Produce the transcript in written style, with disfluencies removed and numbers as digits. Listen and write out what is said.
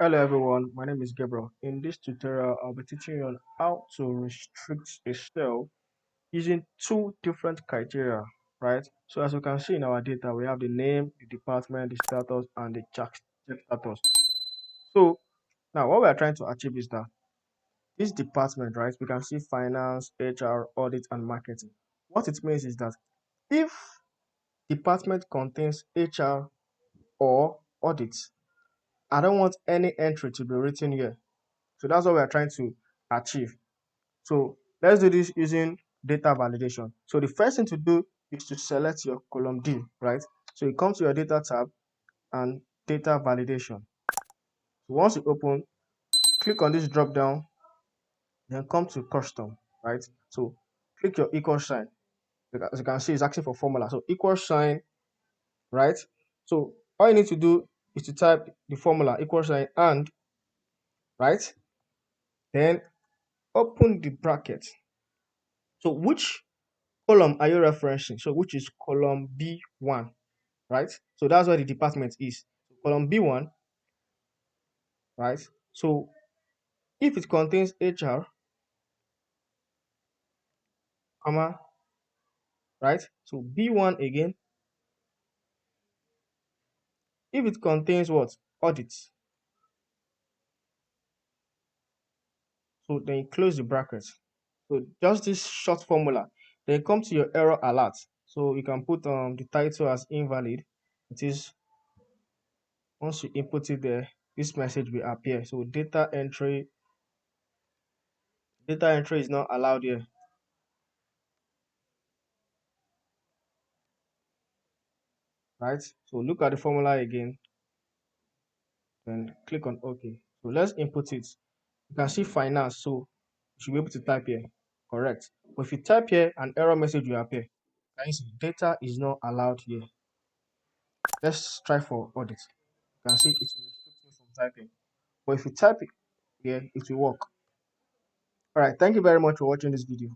Hello everyone, my name is Gabriel. In this tutorial, I'll be teaching you on how to restrict a cell using two different criteria, right? So as you can see in our data, we have the name, the department, the status, and the check status. So now what we are trying to achieve is that this department, right? We can see finance, HR, audit, and marketing. What it means is that if department contains HR or audit, I don't want any entry to be written here. So that's what we are trying to achieve. So let's do this using data validation. So the first thing to do is to select your column D, right? So you come to your data tab and data validation. So once you open, click on this drop down, then come to custom, right? So click your equal sign. As you can see, it's asking for formula. So equal sign, right? So all you need to do is to type the formula equal sign and, right? Then open the bracket. So which column are you referencing? So which is column B1, right? So that's where the department is. Column B1, right? So if it contains HR, comma, right? So B1 again, if it contains what? Audit. So then you close the bracket. So just this short formula. Then come to your error alert. So you can put the title as invalid. It is once you input it there, this message will appear. So data entry is not allowed here. Right? So look at the formula again and click on OK. So let's input it. You can see finance, so you should be able to type here. Correct. But if you type here, an error message will appear. Can you see data is not allowed here? Let's try for audit. You can see it will restrict me from typing. But if you type it here, it will work. All right. Thank you very much for watching this video.